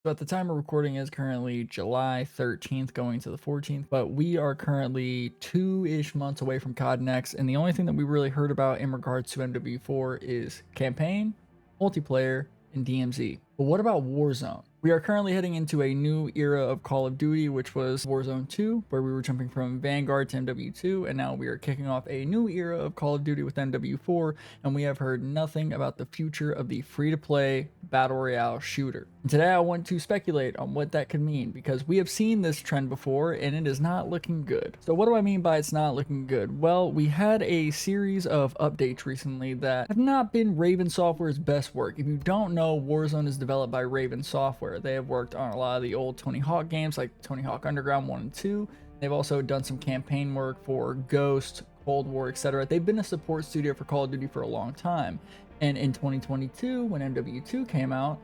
So at the time of recording is currently July 13th going to the 14th, but we are currently 2-ish months away from COD Next, and the only thing that we really heard about in regards to MW4 is campaign, multiplayer, and DMZ. But what about Warzone? We are currently heading into a new era of Call of Duty, which was Warzone 2, where we were jumping from Vanguard to MW2, and now we are kicking off a new era of Call of Duty with MW4, and we have heard nothing about the future of the free-to-play Battle Royale shooter. And today I want to speculate on what that could mean, because we have seen this trend before, and it is not looking good. So what do I mean by it's not looking good? Well, we had a series of updates recently that have not been Raven Software's best work. If you don't know, Warzone is developed by Raven Software. They have worked on a lot of the old Tony Hawk games like Tony Hawk Underground 1 and 2. They've also done some campaign work for Ghost, Cold War, etc. They've been a support studio for Call of Duty for a long time. And in 2022, when MW2 came out,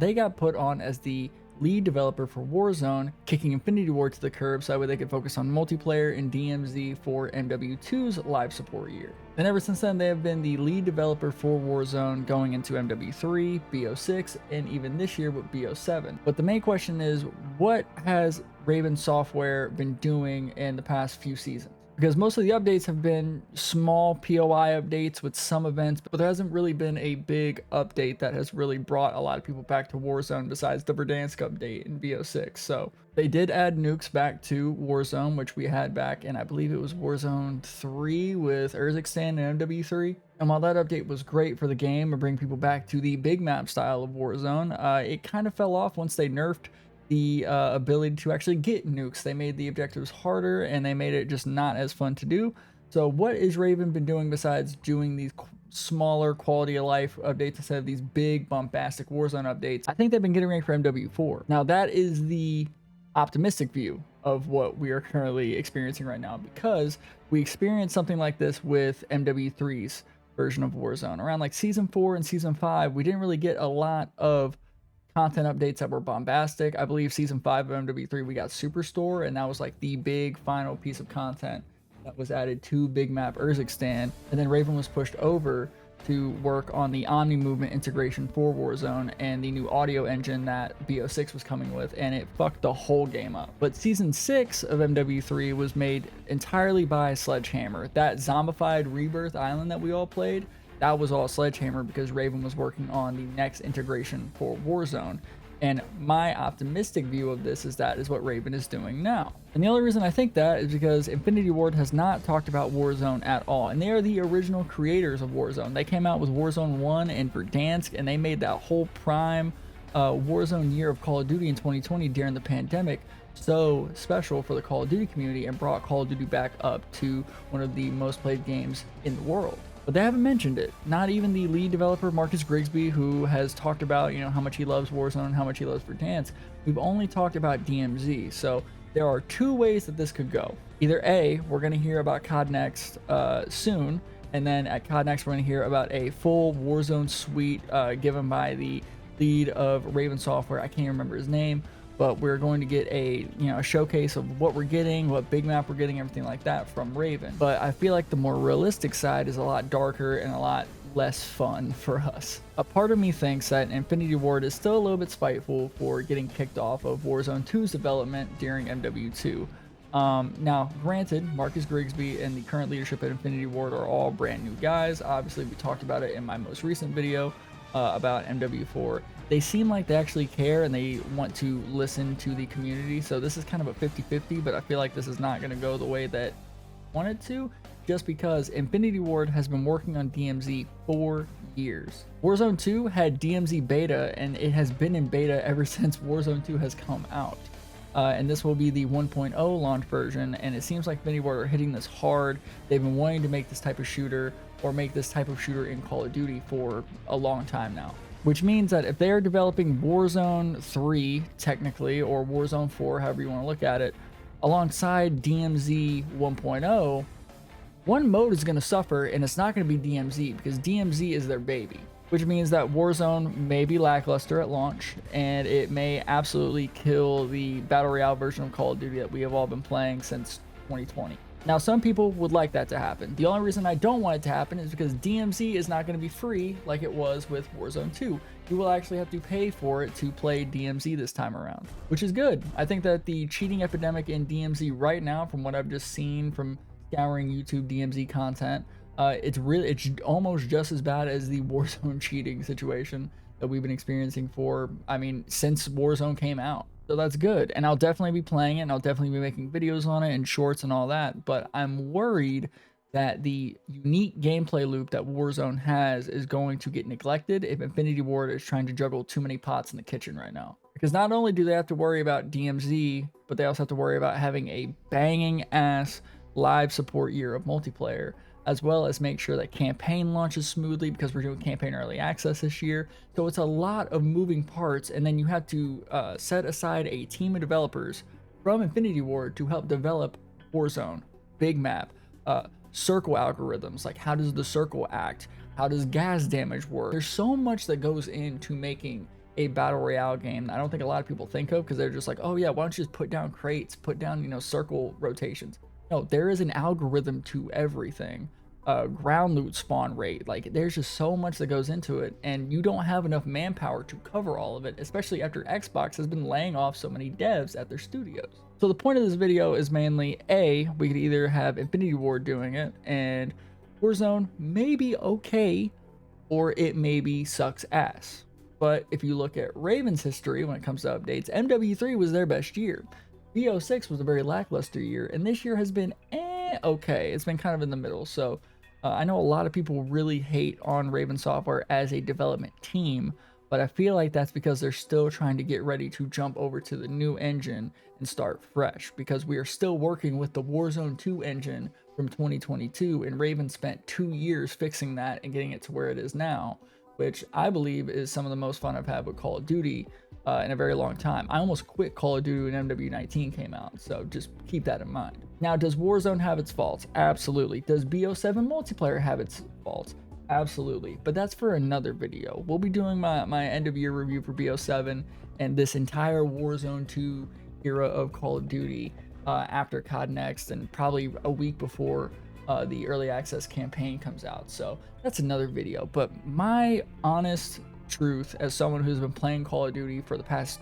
they got put on as the lead developer for Warzone, kicking Infinity Ward to the curb so that way they could focus on multiplayer and DMZ for MW2's live support year. And ever since then, they have been the lead developer for Warzone going into MW3, BO6, and even this year with BO7. But the main question is, what has Raven Software been doing in the past few seasons? Because most of the updates have been small POI updates with some events, but there hasn't really been a big update that has really brought a lot of people back to Warzone besides the Verdansk update in BO6. So they did add nukes back to Warzone, which we had back in, I believe it was Warzone 3 with Urzikstan and MW3. And while that update was great for the game and bring people back to the big map style of Warzone, it kind of fell off once they nerfed the ability to actually get nukes. They made the objectives harder and they made it just not as fun to do. So what is Raven been doing besides doing these smaller quality of life updates instead of these big bombastic Warzone updates? I think they've been getting ready for MW4. Now that is the optimistic view of what we are currently experiencing right now, because we experienced something like this with MW3's version of Warzone. Around like season 4 and season 5, we didn't really get a lot of content updates that were bombastic. I believe season 5 of MW3 we got Superstore, and that was like the big final piece of content that was added to big map Urzikstan. And then Raven was pushed over to work on the Omni movement integration for Warzone and the new audio engine that BO6 was coming with, and it fucked the whole game up. But season 6 of MW3 was made entirely by Sledgehammer. That zombified Rebirth Island that we all played, that was all Sledgehammer, because Raven was working on the next integration for Warzone. And my optimistic view of this is that is what Raven is doing now. And the only reason I think that is because Infinity Ward has not talked about Warzone at all. And they are the original creators of Warzone. They came out with Warzone 1 and Verdansk, and they made that whole prime Warzone year of Call of Duty in 2020 during the pandemic so special for the Call of Duty community, and brought Call of Duty back up to one of the most played games in the world. But they haven't mentioned it. Not even the lead developer, Marcus Grigsby, who has talked about, how much he loves Warzone, how much he loves Verdansk. We've only talked about DMZ. So there are two ways that this could go. Either A, we're going to hear about COD Next soon, and then at COD Next we're going to hear about a full Warzone suite given by the lead of Raven Software. I can't remember his name, but we're going to get a showcase of what we're getting, what big map we're getting, everything like that from Raven. But I feel like the more realistic side is a lot darker and a lot less fun for us. A part of me thinks that Infinity Ward is still a little bit spiteful for getting kicked off of Warzone 2's development during MW2. Now, granted, Marcus Grigsby and the current leadership at Infinity Ward are all brand new guys. Obviously, we talked about it in my most recent video about MW4. They seem like they actually care and they want to listen to the community. So this is kind of a 50-50, but I feel like this is not going to go the way that I wanted to, just because Infinity Ward has been working on DMZ for years. Warzone 2 had DMZ beta, and it has been in beta ever since Warzone 2 has come out. And this will be the 1.0 launch version, and it seems like Infinity Ward are hitting this hard. They've been wanting to make this type of shooter, or make this type of shooter in Call of Duty for a long time now. Which means that if they are developing Warzone 3, technically, or Warzone 4, however you want to look at it, alongside DMZ 1.0, one mode is going to suffer, and it's not going to be DMZ, because DMZ is their baby. Which means that Warzone may be lackluster at launch, and it may absolutely kill the Battle Royale version of Call of Duty that we have all been playing since 2020. Now, some people would like that to happen. The only reason I don't want it to happen is because DMZ is not going to be free like it was with Warzone 2. You will actually have to pay for it to play DMZ this time around, which is good. I think that the cheating epidemic in DMZ right now, from what I've just seen from scouring YouTube DMZ content, it's almost just as bad as the Warzone cheating situation that we've been experiencing for, I mean, since Warzone came out. So that's good, and I'll definitely be playing it, and I'll definitely be making videos on it and shorts and all that, but I'm worried that the unique gameplay loop that Warzone has is going to get neglected if Infinity Ward is trying to juggle too many pots in the kitchen right now. Because not only do they have to worry about DMZ, but they also have to worry about having a banging ass live support year of multiplayer, as well as make sure that campaign launches smoothly because we're doing campaign early access this year. So it's a lot of moving parts, and then you have to set aside a team of developers from Infinity Ward to help develop Warzone, big map, circle algorithms, like how does the circle act, how does gas damage work. There's so much that goes into making a battle royale game that I don't think a lot of people think of, because they're just like, oh yeah, why don't you just put down crates, put down, you know, circle rotations. No, there is an algorithm to everything. Ground loot spawn rate, like there's just so much that goes into it, and you don't have enough manpower to cover all of it, especially after Xbox has been laying off so many devs at their studios. So the point of this video is mainly, A, we could either have Infinity Ward doing it, and Warzone may be okay, or it maybe sucks ass. But if you look at Raven's history when it comes to updates, MW3 was their best year. BO6 was a very lackluster year, and this year has been okay. It's been kind of in the middle. So I know a lot of people really hate on Raven Software as a development team, but I feel like that's because they're still trying to get ready to jump over to the new engine and start fresh, because we are still working with the Warzone 2 engine from 2022, and Raven spent 2 years fixing that and getting it to where it is now, which I believe is some of the most fun I've had with Call of Duty in a very long time. I almost quit Call of Duty when MW19 came out, so just keep that in mind. Now, does Warzone have its faults? Absolutely. Does BO7 multiplayer have its faults? Absolutely. But that's for another video. We'll be doing my end of year review for BO7 and this entire Warzone 2 era of Call of Duty after COD Next, and probably a week before the early access campaign comes out. So that's another video. But my honest truth, as someone who's been playing Call of Duty for the past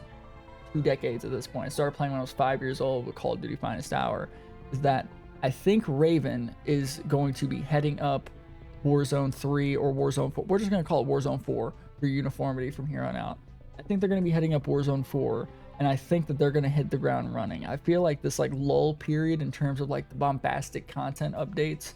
2 decades at this point, I started playing when I was 5 years old with Call of Duty Finest Hour, is that I think Raven is going to be heading up Warzone 3 or Warzone 4. We're just going to call it Warzone 4 for uniformity from here on out. I think they're going to be heading up Warzone 4, and I think that they're going to hit the ground running. I feel like this like lull period in terms of like the bombastic content updates,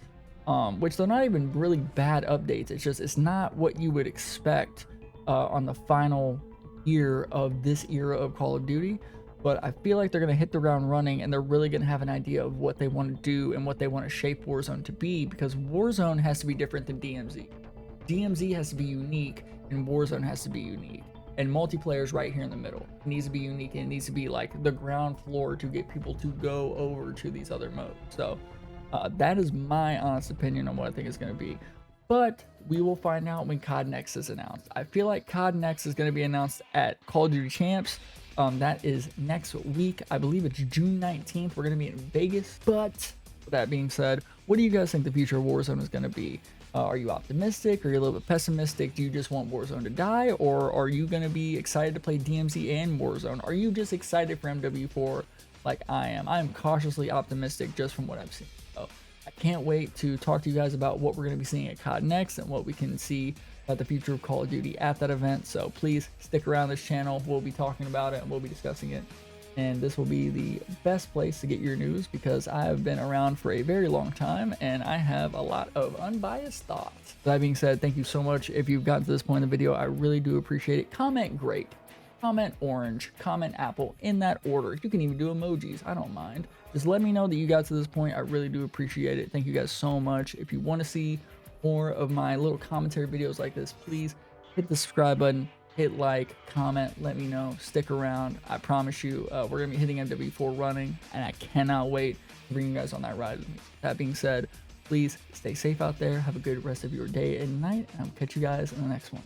which they're not even really bad updates. It's just, it's not what you would expect on the final year of this era of Call of Duty. But I feel like they're going to hit the ground running, and they're really going to have an idea of what they want to do and what they want to shape Warzone to be, because Warzone has to be different than DMZ. DMZ has to be unique, and Warzone has to be unique. And multiplayer is right here in the middle. It needs to be unique, and it needs to be like the ground floor to get people to go over to these other modes. So that is my honest opinion on what I think it's going to be. But we will find out when COD Next is announced. I feel like COD Next is going to be announced at Call of Duty Champs. That is next week. I believe it's June 19th. We're going to be in Vegas. But with that being said, what do you guys think the future of Warzone is going to be? Are you optimistic? Are you a little bit pessimistic? Do you just want Warzone to die? Or are you going to be excited to play DMZ and Warzone? Are you just excited for MW4 like I am? I am cautiously optimistic just from what I've seen. So I can't wait to talk to you guys about what we're going to be seeing at COD Next and what we can see about the future of Call of Duty at that event. So please stick around this channel. We'll be talking about it and we'll be discussing it. And this will be the best place to get your news, because I have been around for a very long time and I have a lot of unbiased thoughts. That being said, thank you so much. If you've gotten to this point in the video, I really do appreciate it. Comment grape, comment orange, comment apple, in that order. You can even do emojis. I don't mind. Just let me know that you got to this point. I really do appreciate it. Thank you guys so much. If you want to see more of my little commentary videos like this, please hit the subscribe button, hit like, comment, let me know, stick around. I promise you, we're gonna be hitting MW4 running, and I cannot wait to bring you guys on that ride with me. That being said, please stay safe out there, have a good rest of your day and night, and I'll catch you guys in the next one.